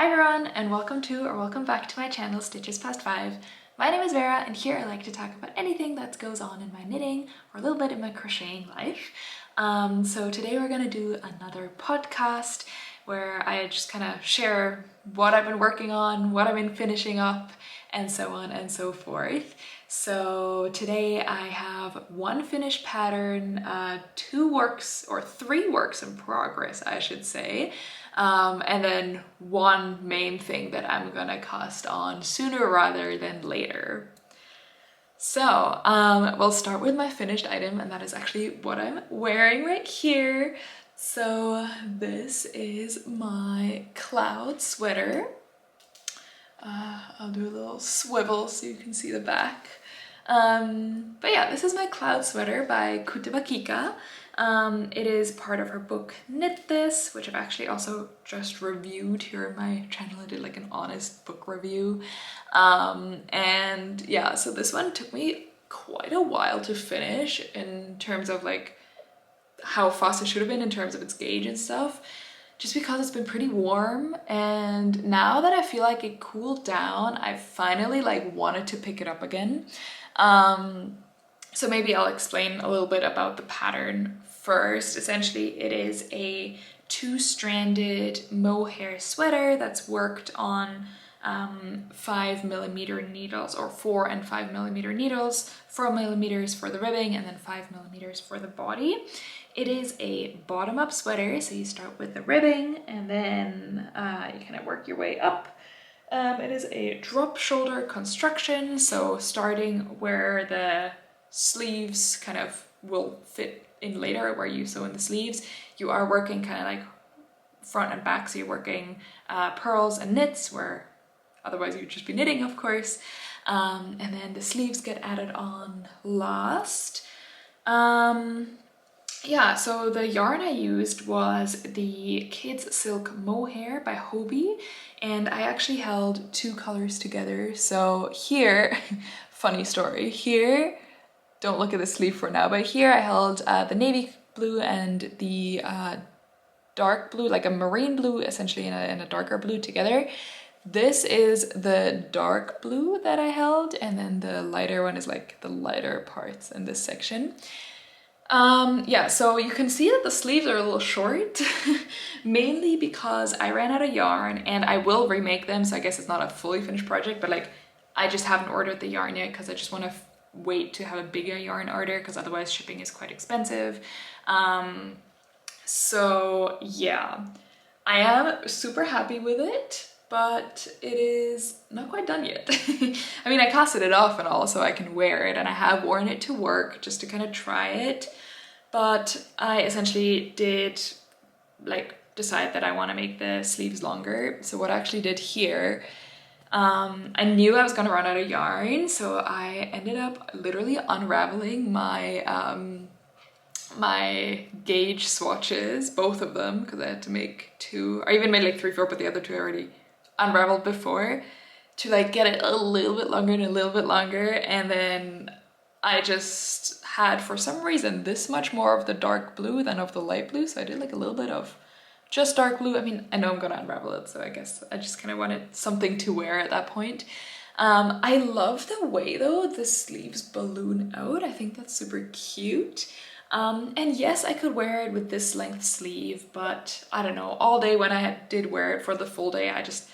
Hi everyone, and welcome to or welcome back to my channel Stitches Past 5. My name is Vera, and here I like to talk about anything that goes on in my knitting or a little bit in my crocheting life. So today we're going to do another podcast where I just kind of share what I've been working on, what I've been finishing up, and so on and so forth. So today I have one finished pattern, three works in progress, I should say. And then one main thing that I'm gonna cast on sooner rather than later. So we'll start with my finished item, and that is actually what I'm wearing right here. So this is my cloud sweater. I'll do a little swivel so you can see the back. But yeah, this is my cloud sweater by Kutovakika. It is part of her book Knit This, which I've actually also just reviewed here on my channel. I did like an honest book review. And yeah, so this one took me quite a while to finish in terms of like how fast it should have been in terms of its gauge and stuff, just because it's been pretty warm. And now that I feel like it cooled down, I finally like wanted to pick it up again. So maybe I'll explain a little bit about the pattern first. Essentially, it is a two-stranded mohair sweater that's worked on 5mm needles, or 4 and 5mm needles, 4mm for the ribbing and then 5mm for the body. It is a bottom-up sweater, so you start with the ribbing and then you kind of work your way up. It is a drop shoulder construction, so starting where the sleeves kind of will fit in later, where you sew in the sleeves, you are working kind of like front and back, so you're working purls and knits, where otherwise you'd just be knitting, of course. And then the sleeves get added on last. Yeah, so the yarn I used was the Kid Silk Mohair by Hobbii, and I actually held two colors together. So here, funny story, here, don't look at the sleeve for now, but here I held the navy blue and the dark blue, like a marine blue, essentially in a darker blue together. This is the dark blue that I held, and then the lighter one is like the lighter parts in this section. Yeah, so you can see that the sleeves are a little short, mainly because I ran out of yarn, and I will remake them, so I guess it's not a fully finished project, but like I just haven't ordered the yarn yet because I just want to wait to have a bigger yarn order, because otherwise shipping is quite expensive. So yeah, I am super happy with it, but it is not quite done yet. I mean, I casted it off and all, so I can wear it, and I have worn it to work just to kind of try it. But I essentially did like decide that I want to make the sleeves longer. So what I actually did here, I knew I was gonna run out of yarn, so I ended up literally unraveling my my gauge swatches, both of them, because I had to make two. I even made like 3, 4, but the other two I already unraveled before, to like get it a little bit longer and a little bit longer. And then I just had, for some reason, this much more of the dark blue than of the light blue, so I did like a little bit of just dark blue. I mean, I know I'm gonna unravel it, so I guess I just kind of wanted something to wear at that point. I love the way though the sleeves balloon out. I think that's super cute. And yes, I could wear it with this length sleeve, but I don't know, all day when I did wear it for the full day, I just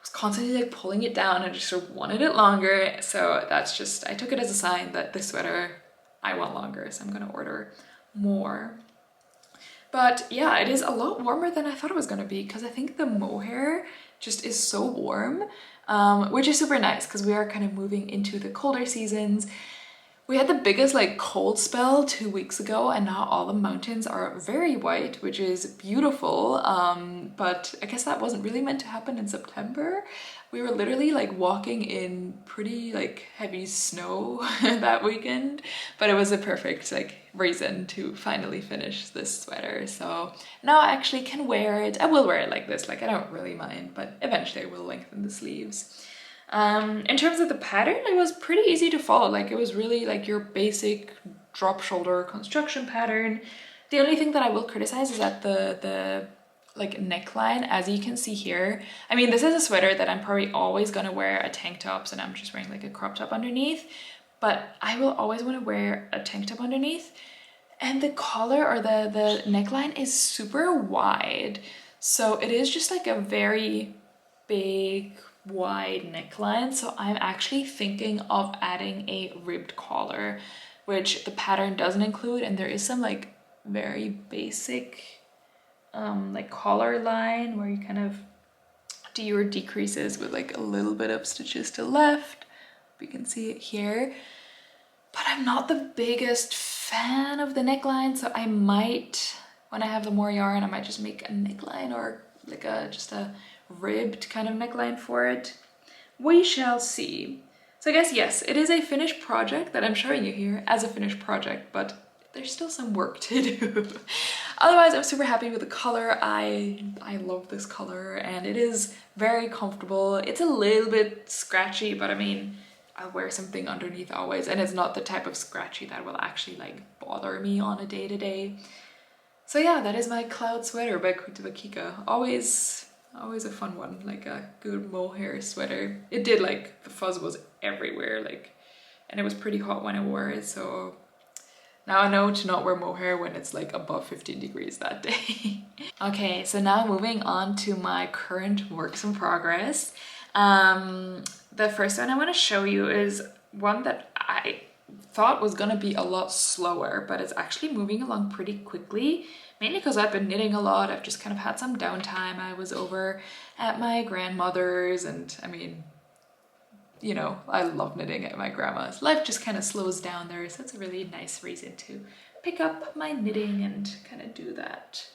was constantly like pulling it down. I just sort of wanted it longer. So that's just, I took it as a sign that this sweater I want longer, so I'm gonna order more. But yeah, it is a lot warmer than I thought it was gonna be, because I think the mohair just is so warm, which is super nice because we are kind of moving into the colder seasons. We had the biggest like cold spell 2 weeks ago, and now all the mountains are very white, which is beautiful. But I guess that wasn't really meant to happen in September. We were literally like walking in pretty like heavy snow that weekend, but it was a perfect like reason to finally finish this sweater. So now I actually can wear it. I will wear it like this, like I don't really mind, but eventually I will lengthen the sleeves. In terms of the pattern, it was pretty easy to follow. Like it was really like your basic drop shoulder construction pattern. The only thing that I will criticize is that the like neckline, as you can see here. I mean, this is a sweater that I'm probably always gonna wear a tank top, and I'm just wearing like a crop top underneath, but I will always want to wear a tank top underneath. And the collar or the neckline is super wide, so it is just like a very big wide neckline. So I'm actually thinking of adding a ribbed collar, which the pattern doesn't include, and there is some like very basic like collar line where you kind of do your decreases with like a little bit of stitches to left. You can see it here, but I'm not the biggest fan of the neckline, so I might, when I have the more yarn, I might just make a neckline or like just a ribbed kind of neckline for it. We shall see. So I guess, yes, it is a finished project that I'm showing you here as a finished project, but there's still some work to do. Otherwise, I'm super happy with the color. I love this color, and it is very comfortable. It's a little bit scratchy, but I mean, I'll wear something underneath always, and it's not the type of scratchy that will actually like bother me on a day-to-day. So yeah, that is my cloud sweater by Kutovakika. Always a fun one, like a good mohair sweater. It did, like, the fuzz was everywhere, like, and it was pretty hot when I wore it, so now I know to not wear mohair when it's like above 15 degrees that day. Okay, so now moving on to my current works in progress. The first one I want to show you is one that I thought was gonna be a lot slower, but it's actually moving along pretty quickly, mainly because I've been knitting a lot. I've just kind of had some downtime. I was over at my grandmother's, and I mean, you know, I love knitting at my grandma's. Life just kind of slows down there, so it's a really nice reason to pick up my knitting and kind of do that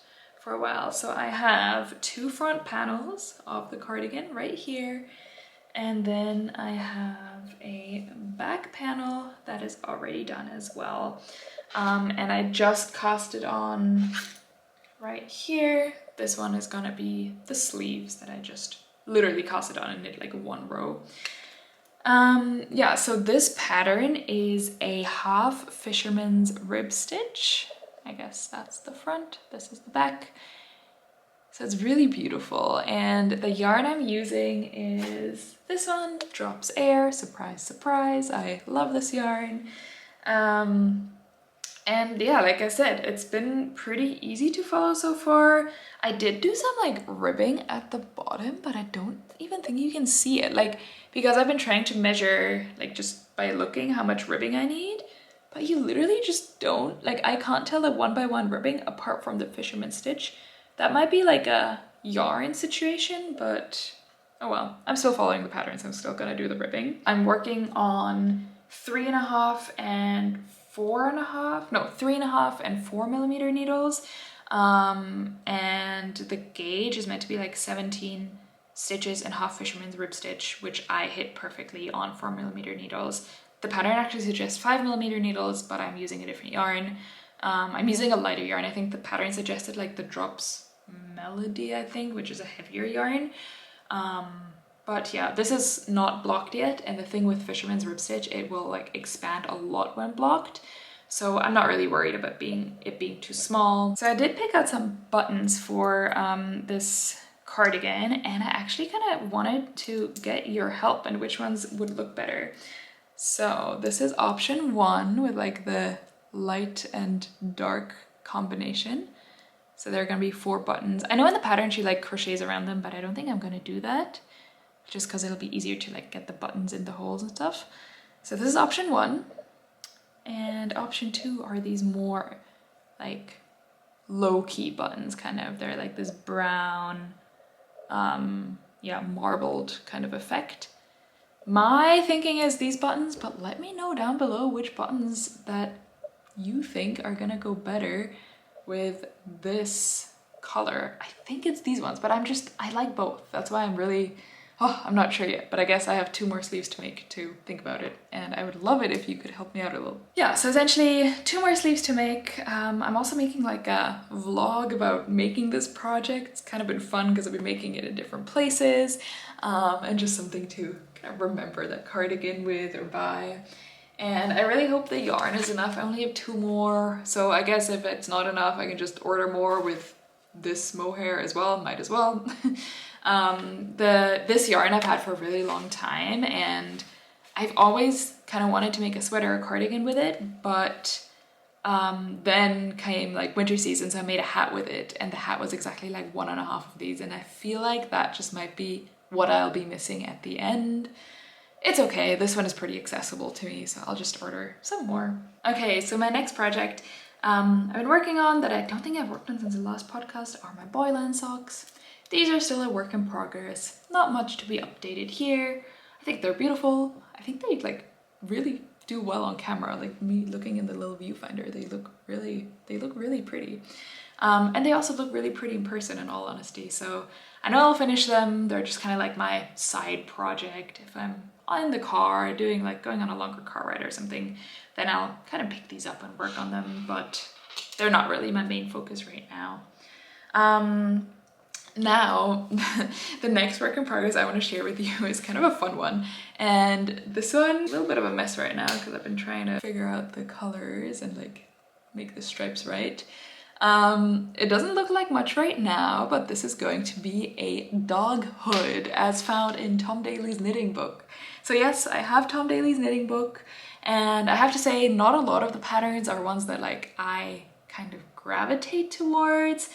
for a while. So I have two front panels of the cardigan right here, and then I have a back panel that is already done as well. And I just cast it on right here. This one is gonna be the sleeves that I just literally cast it on and knit like one row. Yeah, so this pattern is a half fisherman's rib stitch. I guess that's the front, this is the back. So it's really beautiful, and the yarn I'm using is this one, Drops Air. Surprise, surprise, I love this yarn. And yeah, like I said, it's been pretty easy to follow so far. I did do some like ribbing at the bottom, but I don't even think you can see it, like, because I've been trying to measure like just by looking how much ribbing I need, but you literally just don't, like, I can't tell the one by one ribbing apart from the fisherman stitch. That might be like a yarn situation, but oh well. I'm still following the patterns. I'm still gonna do the ribbing. I'm working on 3.5 and 4.5, no, 3.5 and 4mm needles. And the gauge is meant to be like 17 stitches and half fisherman's rib stitch, which I hit perfectly on 4mm needles. The pattern actually suggests 5mm needles, but I'm using a different yarn. I'm using a lighter yarn. I think the pattern suggested like the Drops Melody, I think, which is a heavier yarn. But yeah, this is not blocked yet, and the thing with fisherman's rib stitch, it will like expand a lot when blocked, so I'm not really worried about it being too small. So I did pick out some buttons for this cardigan, and I actually kind of wanted to get your help and which ones would look better. So this is option 1 with like the light and dark combination. So there are gonna be 4 buttons. I know in the pattern she like crochets around them, but I don't think I'm gonna do that, just because it'll be easier to like get the buttons in the holes and stuff. So this is option 1. And option 2 are these more like low-key buttons, kind of. They're like this brown, yeah, marbled kind of effect. My thinking is these buttons, but let me know down below which buttons that you think are gonna go better with this color. I think it's these ones, but I like both. That's why I'm really, I'm not sure yet, but I guess I have 2 more sleeves to make to think about it, and I would love it if you could help me out a little. Yeah, so essentially 2 more sleeves to make. I'm also making like a vlog about making this project. It's kind of been fun because I've been making it in different places, and just something to kind of remember that cardigan with or by. And I really hope the yarn is enough. I only have 2 more, so I guess if it's not enough, I can just order more with this mohair as well, might as well. This yarn I've had for a really long time, and I've always kind of wanted to make a sweater or cardigan with it, but then came like winter season, so I made a hat with it, and the hat was exactly like 1.5 of these, and I feel like that just might be what I'll be missing at the end. It's okay, this one is pretty accessible to me, so I'll just order some more. Okay, so my next project I've been working on, that I don't think I've worked on since the last podcast, are my Boyland socks. These are still a work in progress, not much to be updated here. I think they're beautiful. I think they like really do well on camera, like me looking in the little viewfinder, they look really pretty. And they also look really pretty in person, in all honesty. So I know I'll finish them. They're just kind of like my side project. If I'm in the car doing like going on a longer car ride or something, then I'll kind of pick these up and work on them, but they're not really my main focus right now. Now, the next work in progress I want to share with you is kind of a fun one. And this one, a little bit of a mess right now because I've been trying to figure out the colors and like make the stripes right. It doesn't look like much right now, but this is going to be a dog hood as found in Tom Daley's knitting book. So yes, I have Tom Daley's knitting book, and I have to say not a lot of the patterns are ones that like I kind of gravitate towards.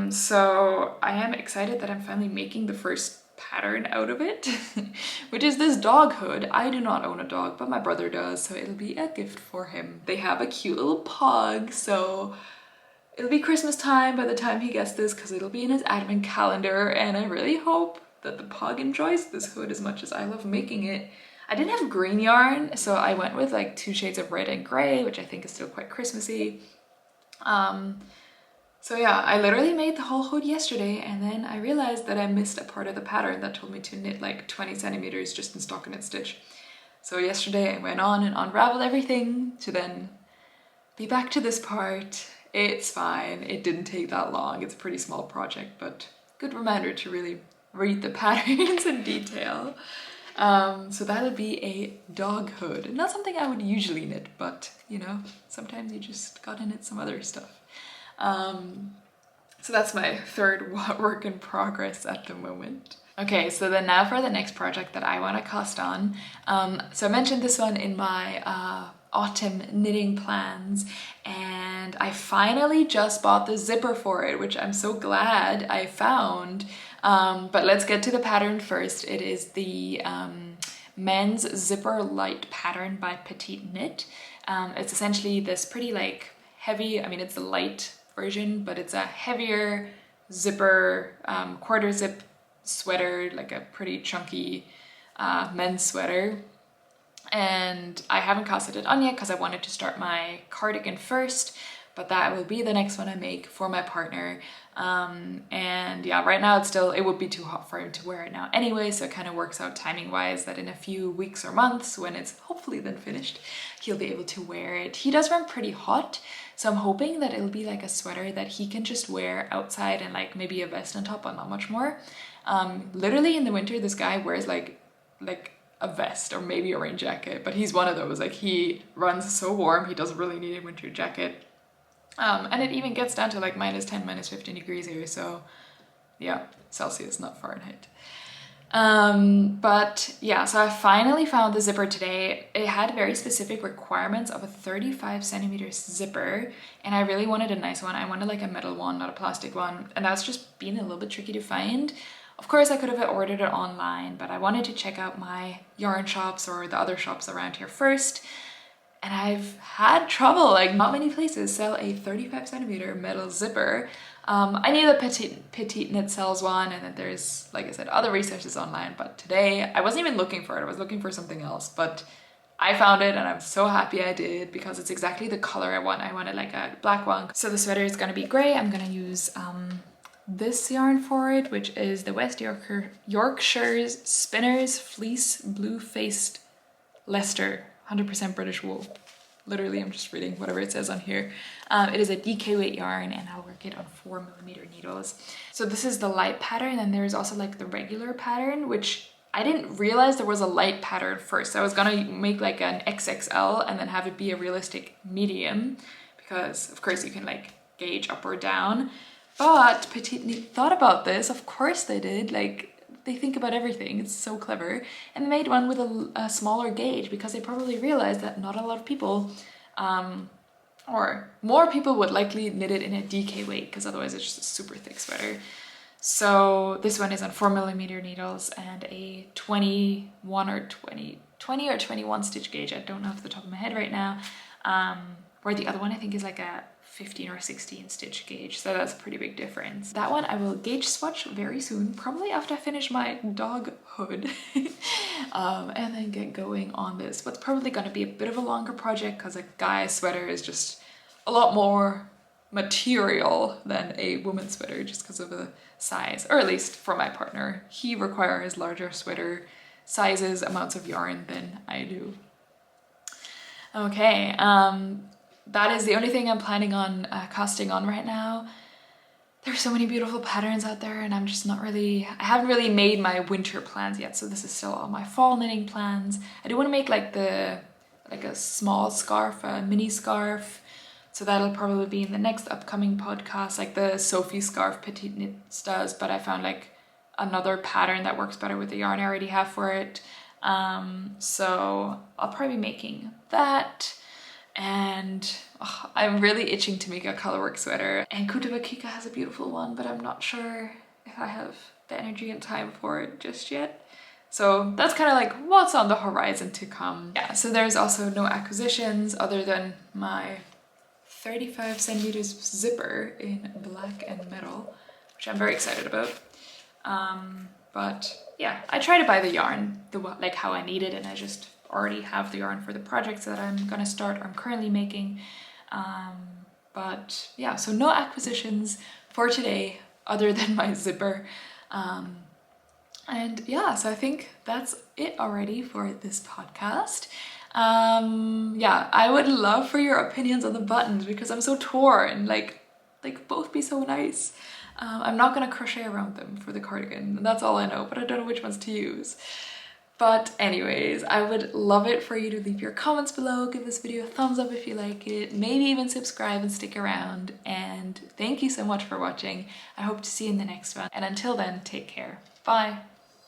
So I am excited that I'm finally making the first pattern out of it, which is this dog hood. I do not own a dog, but my brother does, so it'll be a gift for him. They have a cute little pug, so it'll be Christmas time by the time he gets this, because it'll be in his advent calendar, and I really hope that the pug enjoys this hood as much as I love making it. I didn't have green yarn, so I went with like 2 shades of red and gray, which I think is still quite Christmassy. So yeah, I literally made the whole hood yesterday, and then I realized that I missed a part of the pattern that told me to knit like 20 centimeters just in stockinette stitch. So yesterday I went on and unraveled everything to then be back to this part. It's fine, it didn't take that long. It's a pretty small project, but good reminder to really read the patterns in detail. So that'll be a dog hood. Not something I would usually knit, but you know, sometimes you just gotta knit some other stuff. So that's my third work in progress at the moment. Okay, so then now for the next project that I want to cast on. So I mentioned this one in my autumn knitting plans, and I finally just bought the zipper for it, which I'm so glad I found. But let's get to the pattern first. It is the men's zipper light pattern by Petite knit. It's essentially this pretty like heavy, I mean it's a light version, but it's a heavier zipper, quarter zip sweater, like a pretty chunky men's sweater. And I haven't casted it on yet because I wanted to start my cardigan first, but that will be the next one I make for my partner. And yeah, right now it would be too hot for him to wear it now anyway, so it kind of works out timing wise that in a few weeks or months, when it's hopefully then finished, he'll be able to wear it. He does run pretty hot, so I'm hoping that it'll be like a sweater that he can just wear outside and like maybe a vest on top, but not much more. Literally in the winter, this guy wears like a vest or maybe a rain jacket, but he's one of those, like he runs so warm, he doesn't really need a winter jacket. And it even gets down to like -10, -15 degrees here, so yeah, Celsius, not Fahrenheit. But yeah, so I finally found the zipper today. It had very specific requirements of a 35 centimeters zipper, and I really wanted a nice one. I wanted like a metal one, not a plastic one, and that's just been a little bit tricky to find. Of course, I could have ordered it online, but I wanted to check out my yarn shops or the other shops around here first. And I've had trouble, like not many places sell a 35 centimeter metal zipper. I knew that Petite Knit sells one, and that there's, like I said, other resources online, but today I wasn't even looking for it. I was looking for something else, but I found it and I'm so happy I did because it's exactly the color I want. I wanted like a black one. So the sweater is gonna be gray. I'm gonna use this yarn for it, which is the West Yorkshire's Spinners Fleece Bluefaced Leicester 100% British wool. Literally, I'm just reading whatever it says on here. It is a DK weight yarn, and I'll work it on 4mm needles. So this is the light pattern, and there's also like the regular pattern, which I didn't realize there was a light pattern first. I was gonna make like an XXL and then have it be a realistic medium, because of course you can like gauge up or down. But Petite thought about this, of course they did, like they think about everything, it's so clever. And they made one with a smaller gauge because they probably realized that not a lot of people, or more people would likely knit it in a DK weight because otherwise it's just a super thick sweater. So this one is on 4mm needles and a 20 or 21 stitch gauge. I don't know off the top of my head right now. Where the other one I think is like a 15 or 16 stitch gauge, so that's a pretty big difference. That one I will gauge swatch very soon, probably after I finish my dog hood, and then get going on this. What's probably going to be a bit of a longer project because a guy sweater is just a lot more material than a woman's sweater just because of the size, or at least for my partner. He requires larger sweater sizes, amounts of yarn than I do. Okay, that is the only thing I'm planning on casting on right now. There's so many beautiful patterns out there and I'm just not really, I haven't really made my winter plans yet, so this is still all my fall knitting plans. I do want to make like a small scarf, a mini scarf, so that'll probably be in the next upcoming podcast, like the Sophie scarf Petite Knits does, but I found like another pattern that works better with the yarn I already have for it. So I'll probably be making that. And I'm really itching to make a colorwork sweater. And Kutovakika has a beautiful one, but I'm not sure if I have the energy and time for it just yet. So that's kind of like what's on the horizon to come. Yeah, so there's also no acquisitions other than my 35 centimeters zipper in black and metal, which I'm very excited about. But yeah, I try to buy the yarn like how I need it, and I just already have the yarn for the projects that I'm gonna start or I'm currently making. But yeah, so no acquisitions for today other than my zipper. And yeah, so I think that's it already for this podcast. Yeah, I would love for your opinions on the buttons because I'm so torn, like both be so nice. I'm not gonna crochet around them for the cardigan, and that's all I know, but I don't know which ones to use. But anyways, I would love it for you to leave your comments below, give this video a thumbs up if you like it, maybe even subscribe and stick around, and thank you so much for watching. I hope to see you in the next one, and until then, take care. Bye!